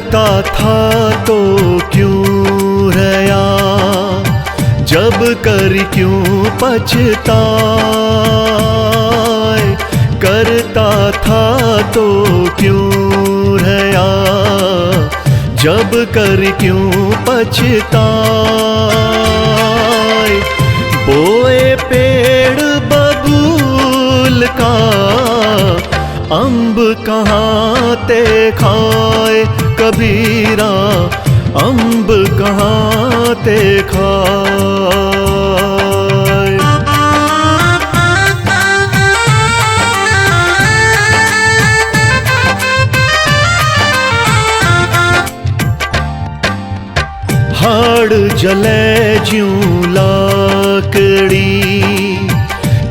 करता था तो क्यों रया, जब कर क्यों पछताए। करता था तो क्यों रया, जब कर क्यों पछताए। बोए पेड़ बबूल का, अम्ब कहाँ ते खाए। कबीरा अम्ब कहाँ ते खाए। हाड़ जले ज्यों लाकड़ी,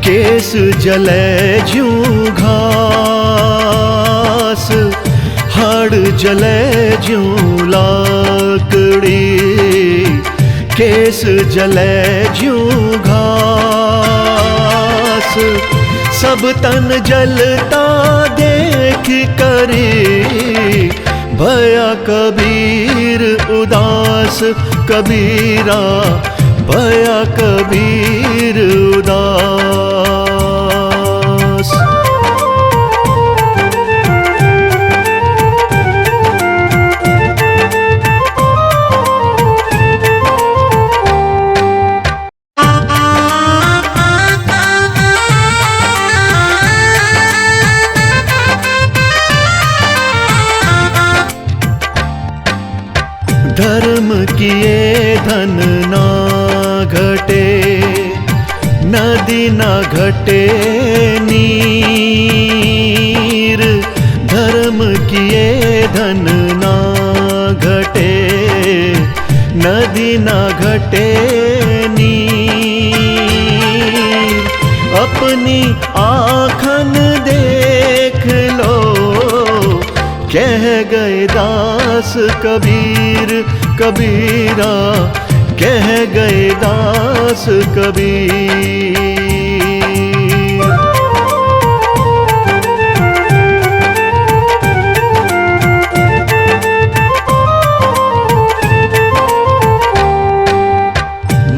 केस जले ज्यों घास। हाड़ जले ज्यों लाकड़ी, केस जले ज्यों घास। सब तन जलता देख करी, भया कबीर उदास। कबीरा भया कबीर उदास। धर्म किए धन ना घटे, नदी ना घटे नीर। धर्म किए धन ना घटे, नदी ना घटे नीर। अपनी आँखन देख लो, कह गए दास कबीर। कबीरा कह गए दास कबीर।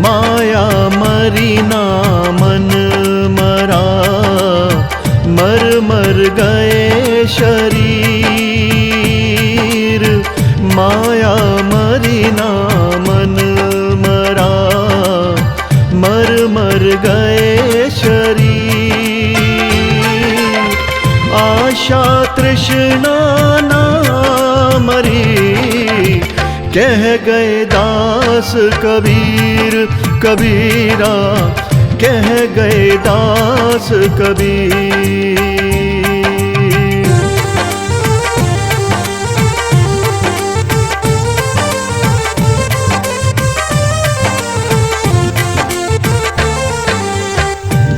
माया मरी ना मन मरा, मर मर गए शरीर। माया मरी ना मन मरा, मर मर गए शरीर। आशा तृष्णा ना मरी, कह गए दास कबीर। कबीरा कह गए दास कबीर।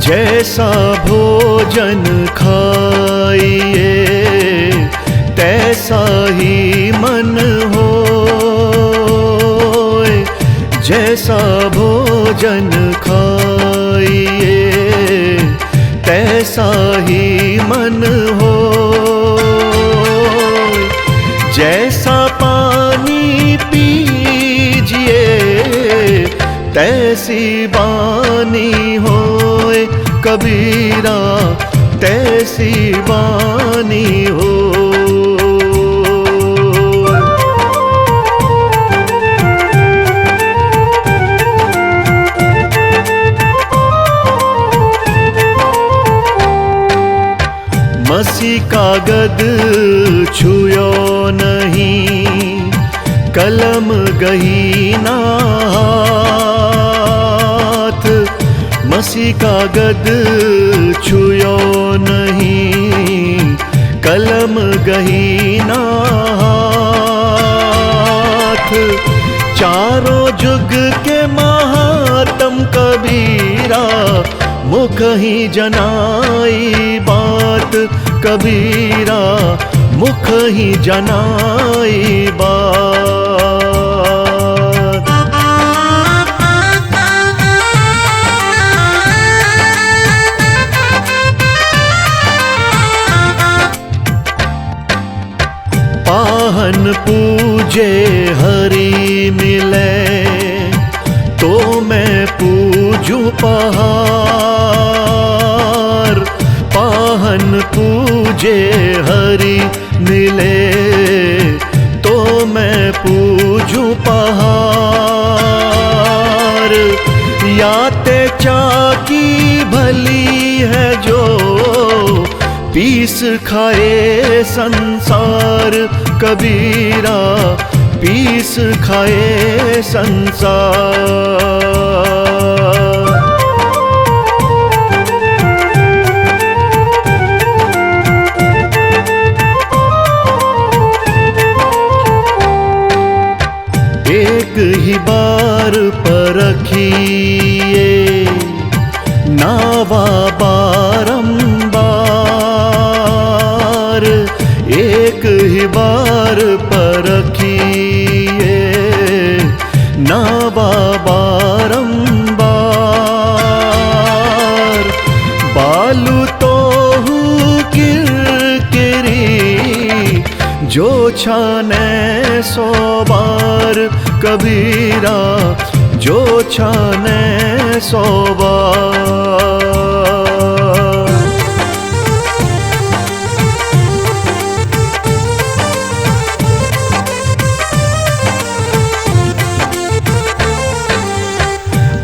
जैसा भोजन खाइए, तैसा ही मन होए। जैसा भोजन खाइए, तैसा ही मन होए। जैसा पानी पीजिए, तैसी बानी होए। कबीरा तैसी बानी हो। मसी कागद छुयो नहीं, कलम गही ना हाथ। मसी कागद छुयो नहीं, कलम गही ना हाथ। चारों जुग के महात्म कबीरा, मुख ही जनाई बात। कबीरा मुख ही जनाई बात। पाहन पूजे हरि मिले, तो मैं पूजूं पहाड़। पाहन पूजे हरि मिले, तो मैं पूजूं पहाड़। याते चाकी भली है जो, पीस खाए संसार। कबीरा पीस खाए संसार। एक ही बार परखिए नावा बारंबार। एक ही बार परखिए नावा बारंबार। बालू तो हूँ किरकिरी, जो छाने 100 बार। कबीरा जो छाने 100 बार।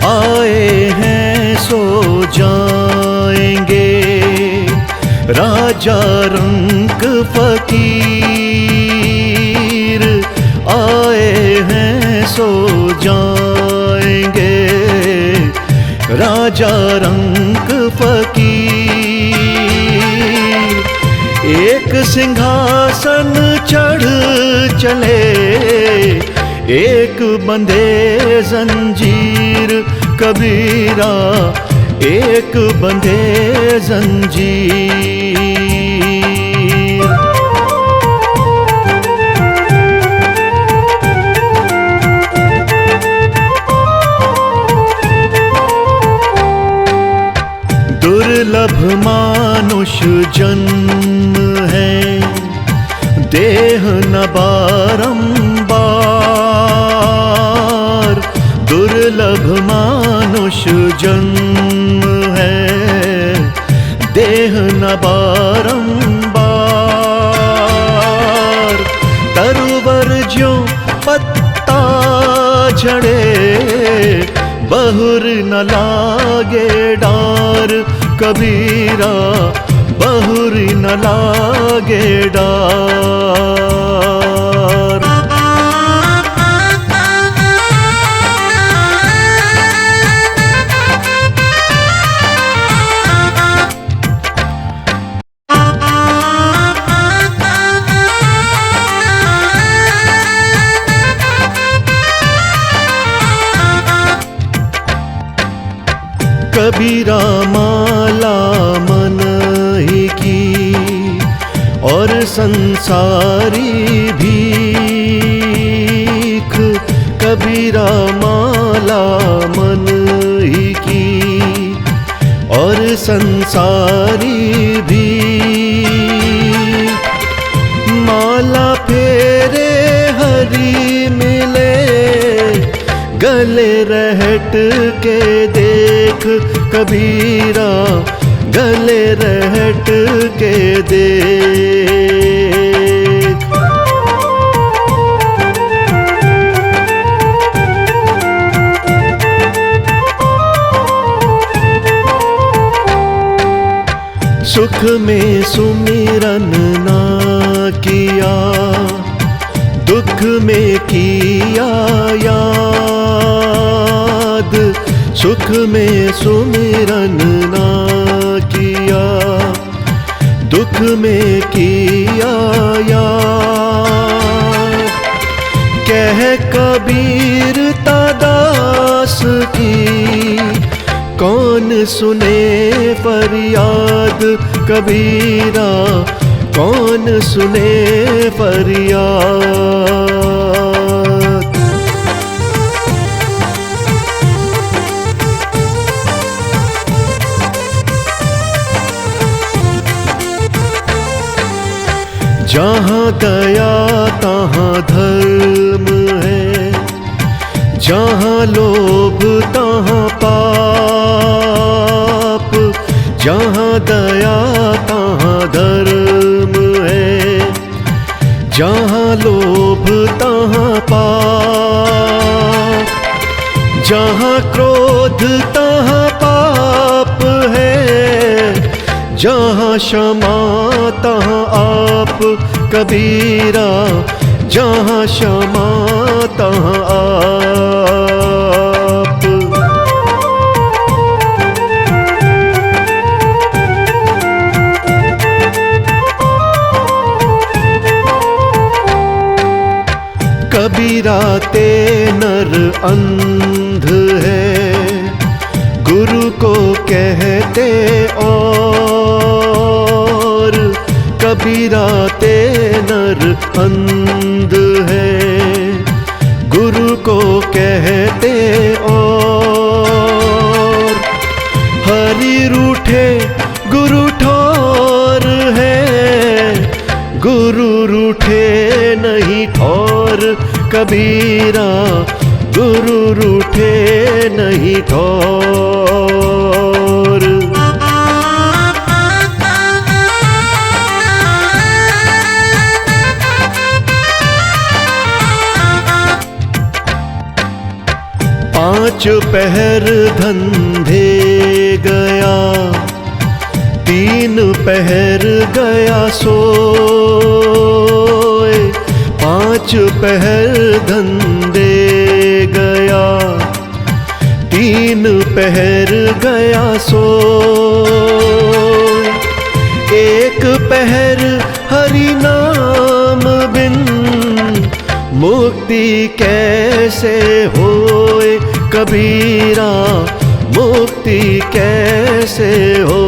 आए हैं सो जाएंगे, राजा रंक फकीर। आए हैं सो जाएंगे, राजा रंक फकीर। एक सिंहासन चढ़ चले, एक बंधे जंजीर। कबीरा एक बंधे जंजीर। दुर्लभ मानुष जन्म है, देह न बारंबार। दुर्लभ मानुष जन्म है, देह न बारंबार। तरुवर ज्यों पत्ता झड़े, बहुर न लागे डार। कबीरा बहुर न लागे डार। कबीरा माला मन ही की, और संसारी भीख। कबीरा माला मन ही की, और संसारी भीख। माला फेरे हरि मिले, गले रहट के देख। कबीरा गले रहट के देख। सुख में सुमिरन ना किया, दुख में किया याद। सुख में सुमिरन ना किया, दुख में किया याद। कह कबीर तादास की, कौन सुने फरियाद। कबीरा कौन सुने फरियाद। जहाँ गया तहाँ जहाँ लोभ तहाँ पाप, जहाँ दया तहाँ धर्म है। जहाँ लोभ तहाँ पाप, जहाँ क्रोध तहाँ पाप है। जहाँ क्षमा तहाँ आप कबीरा, जहाँ क्षमा तहाँ आप। कबीरा ते नर अंध है, गुरु को कहते और। कबीरा ते नर अंध है, गुरु को कहते और। हरि रूठे गुरु ठोर है, गुरु रूठे नहीं ठोर। कबीरा गुरु रूठे नहीं ठोर। पांच पहर धंधे गया, तीन पहर गया सोए। पांच पहर धंधे गया, तीन पहर गया सोए। एक पहर हरि नाम बिन, मुक्ति कैसे होए। कबीरा मुक्ति कैसे हो।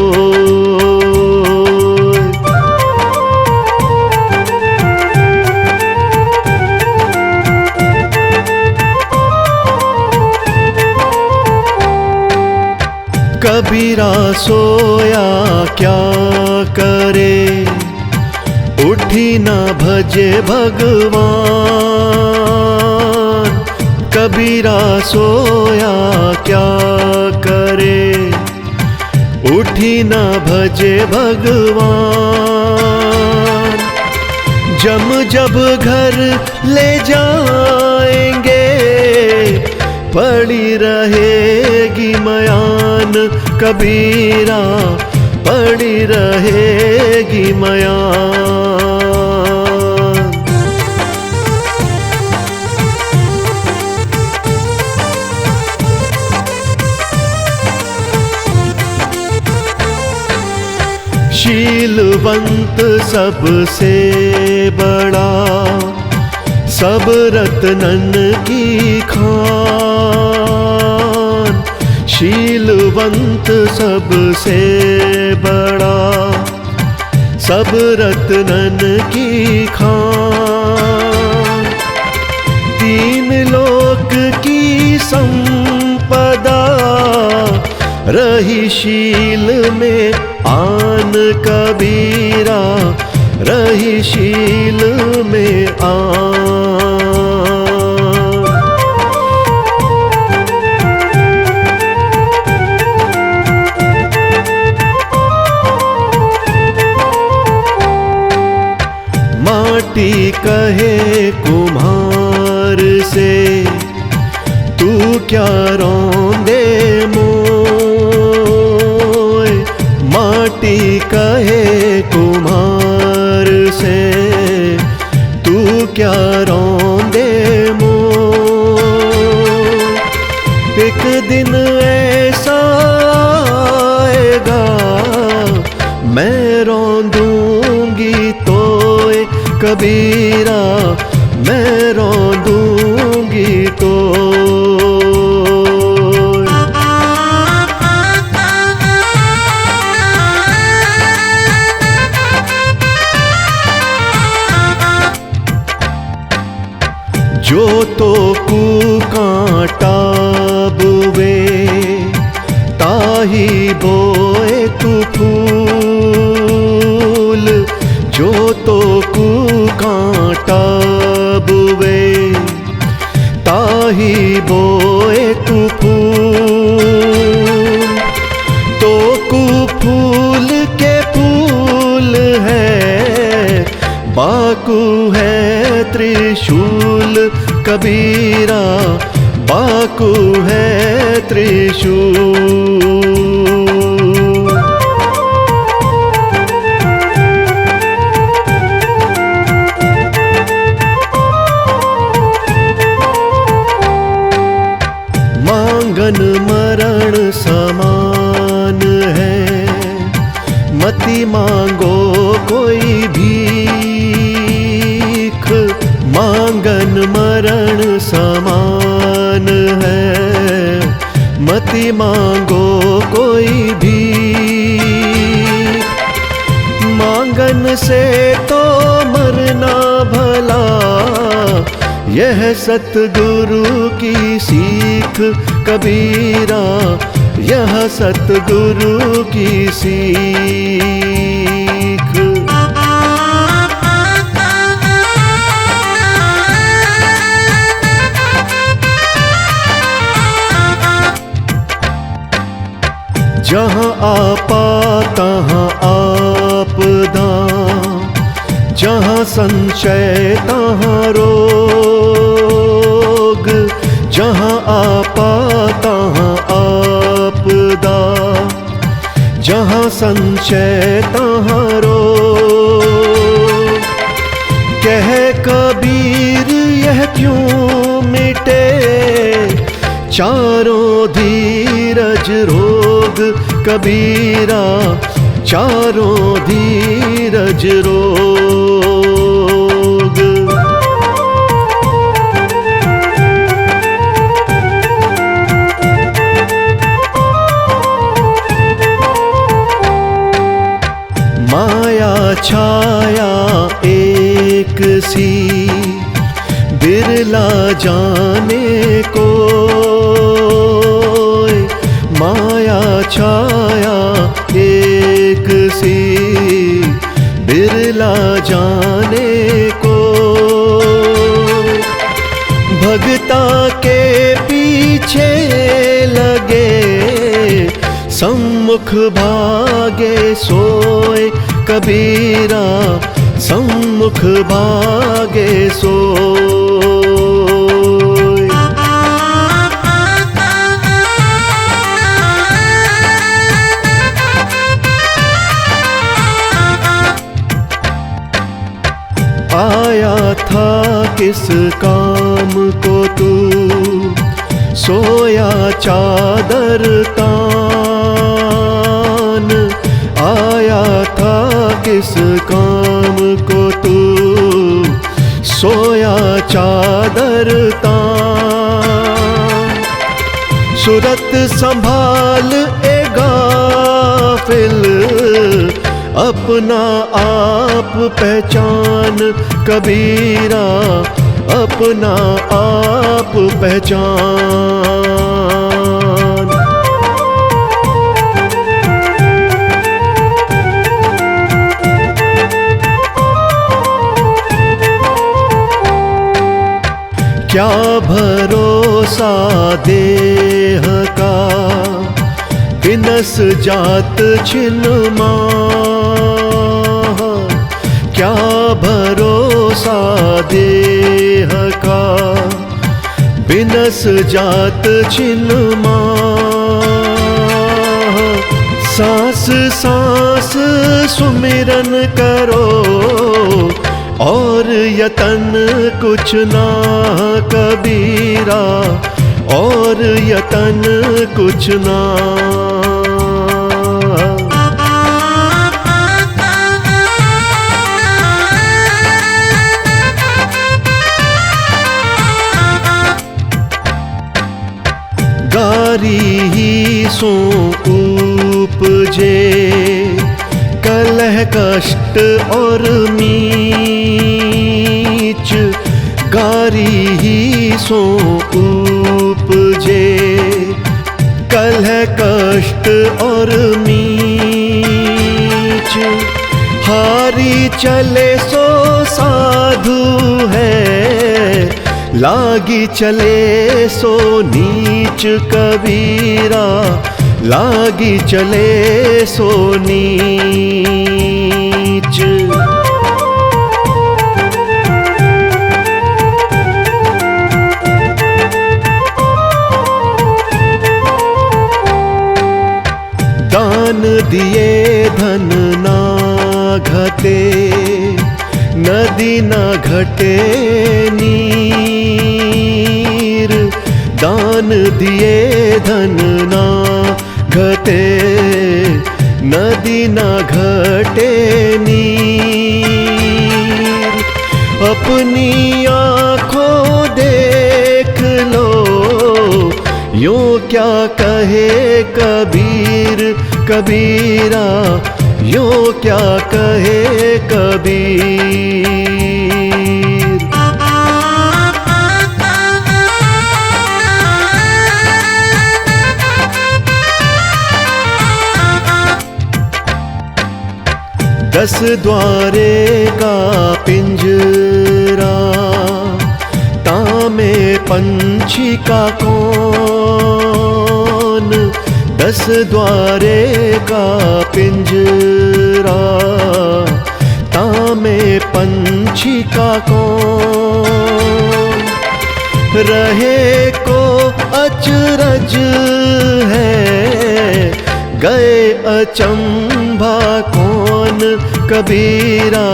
कबीरा सोया क्या करे, उठी ना भजे भगवान। कबीरा सोया क्या करे, उठी ना भजे भगवान। जम जब घर ले जाएंगे, पड़ी रहेगी मयान। कबीरा पड़ी रहेगी मयान। शीलवंत सबसे बड़ा, सब रत्नन की खान। शीलवंत सबसे बड़ा, सब रत्नन की खान। तीन लोक की संपदा, रही शील में आन। कबीरा रही शील में आन। माटी कहे कुम्हार से, तू क्या रौंदे मोय। माटी कहे कुम्हार से, तू क्या रौंदे मोय। एक दिन ऐसा आएगा, मैं रौंदूंगी तोय। कबीरा मैं रौंदूंगी तोय। जो तो कू कांटा बुवे, ताही बोए तू फूल। जो तो कू कांटा बुवे, ताही बोए तू फूल, तो कु फूल के फूल है, बाकु है त्रिशूल कबीरा, बाकु है त्रिशूल। मांगन मरण समान है, मति मांगो कोई भीख, मांगन मरण समान है, मति मांगो कोई भीख। मांगन से तो मरना भला, यह सतगुरु की सीख कबीरा, यह सतगुरु की सीख। जहाँ आपा तहाँ आपदा, जहाँ संशय तहाँ रोग, जहाँ आपा तहाँ आपदा, जहाँ संशय तहाँ रोग। कह कबीर यह क्यों मिटे, चारों धीरज रोग कबीरा, चारों धीरज रोग। माया छाया एक सी, बिरला जाने को, माया छाया एक सी, बिरला जाने को। भगता के पीछे लगे, सम्मुख भागे सोए कबीरा, सम्मुख भागे सोए। आया था किस काम को तू, सोया चादर तान। आया था किस काम को तू, सोया चादर तान। सूरत संभाल ए गाफिल, अपना आप पहचान कबीरा, अपना आप पहचान। क्या भरोसा देह का, बिनस जात छिन माह। क्या भरोसा देह का, बिनस जात छिन माह। सांस सांस सुमिरन करो, और यतन कुछ ना कबीरा, और यतन कुछ ना। गारी ही सो उपजे, कलह कष्ट और नीच। गारी ही सो उपजे, कलह कष्ट और नीच। हारी चले सो साधु है, लागी चले सो नीच कबीरा, लागी चले सो नीच। दान दिए धन ना घटे, नदी न घटे नीर। दान दिए धन ना घटे, नदी न घटे नीर। अपनी आँखों देख लो, यूं क्या कहे कबीर कबीरा, यूं क्या कहे कबीर। दस द्वारे का पिंजरा, तामे पंछी का कौन। दस द्वारे का पिंजरा, तामे पंछी का कौन। रहे को अचरज है, गए अचंभा कौन कबीरा,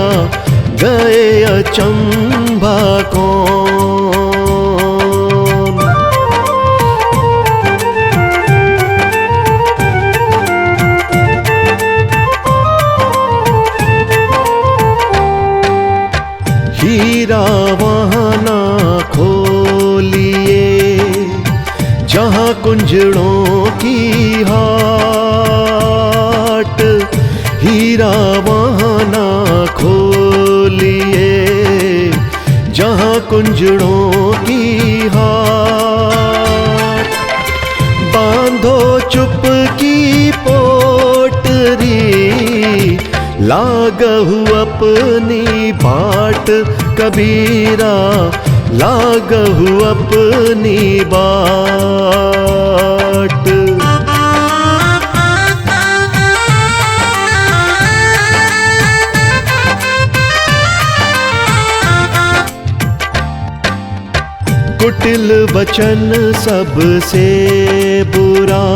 गए अचंभा कौन। हीरा वहाँ ना खोलिए, जहाँ कुंजड़ों की हाट। हीरा वहाँ ना खोलिए, जहाँ कुंजड़ों की हाट। बांधो चुप की पोटरी, लागहु अपनी बाट कबीरा, लागहु अपनी बाट। कुटिल वचन सबसे बुरा,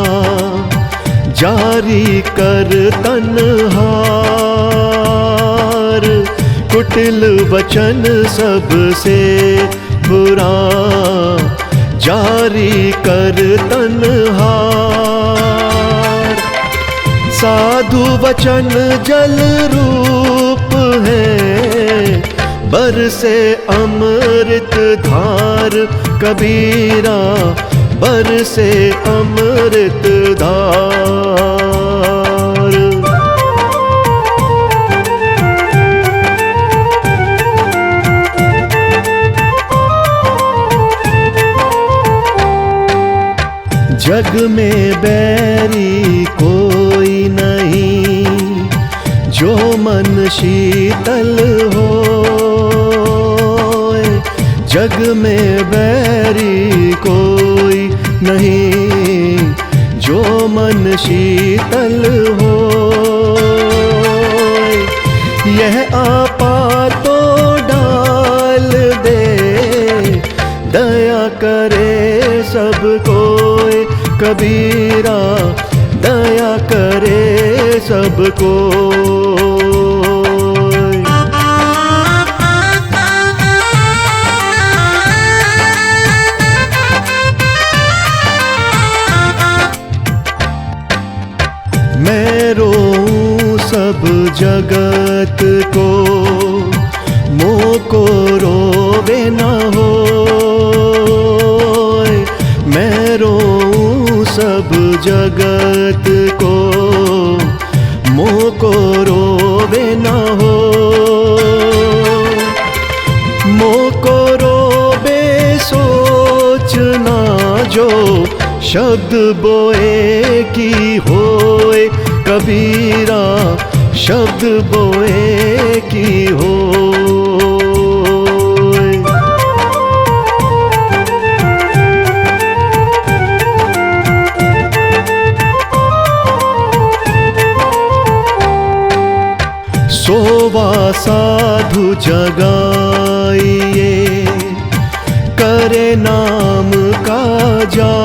जारी कर तन्हार। कुटिल वचन सबसे बुरा, जारी कर तन्हार। साधु वचन जल रूप है, बरसे अमृत धार कबीरा, बरसे अमृत धार। जग में बैरी कोई नहीं, जो मन शीतल हो। जग में बैरी कोई नहीं, जो मन शीतल हो। यह आपा तो डाल दे, दया करे सब कोई कबीरा, दया करे सबको। मैं रोऊं सब जगत को, मोको रोवे न हो। मैं रोऊं सब जगत को, मोको रोवे न हो। मोको रोवे सोचना जो, शब्द बोए की होए कबीरा, शब्द बोए की होए। साधु जगाइए, करे नाम का जाप।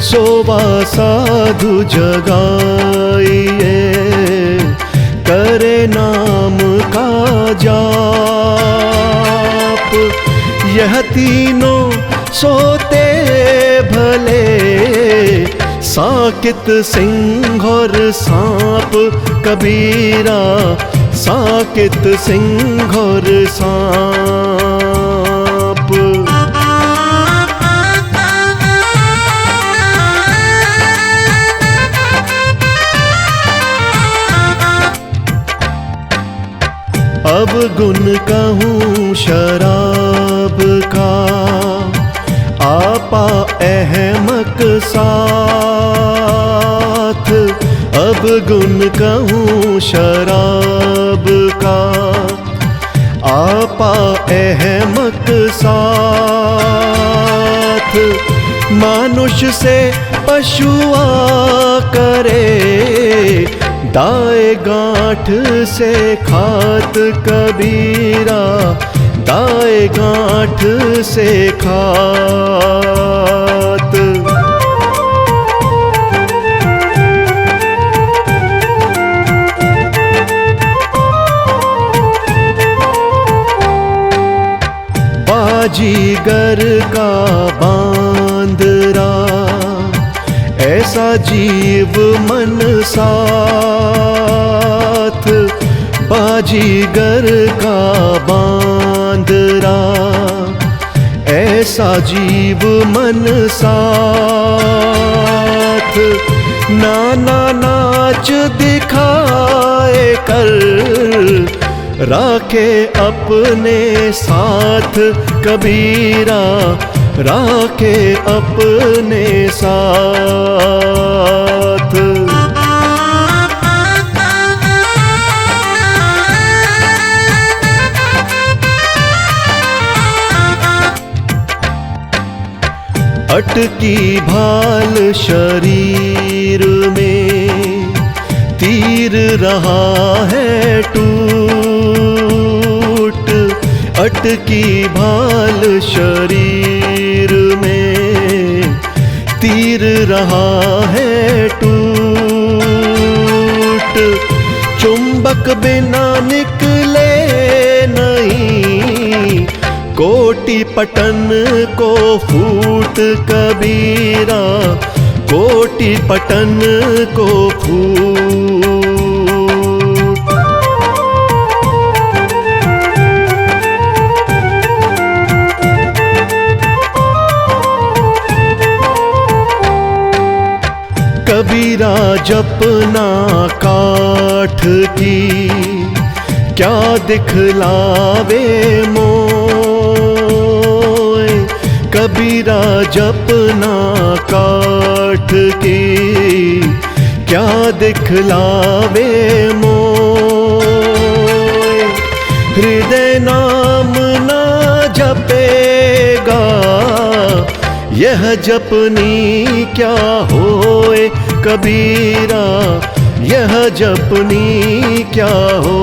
सोवा साधु जगाइए, करे नाम का जाप। यह तीनों सोते भले, साकित सिंह और सांप। कबीरा साकित सिंह और सांप। अब गुण कहूँ शराब का, आपा अहमक साथ। अब गुण कहूँ शराब का, आपा अहमक साथ। मानुष से पशुआ करे, दाए गांठ से खात। कबीरा दाए गांठ से खात। बाजीगर का बांदरा, ऐसा जीव मन साथ। बाजीगर का बांदरा, ऐसा जीव मन साथ। नाना नाच दिखाए कर, राखे अपने साथ। कबीरा राखे अपने साथ। अटकी भाल शरीर में, तीर रहा है टूट। अटकी भाल शरीर में, तीर रहा है टूट। चुंबक बिना निकले नहीं, कोटि पटन को फूट। कबीरा कोटि पटन को फूट। कबीरा जपना काठ की, क्या दिखलावे मोय। कबीरा जपना काठ की, क्या दिखलावे मोय। हृदय नाम ना जपेगा, यह जपनी क्या होए। कबीरा यह जपनी क्या हो।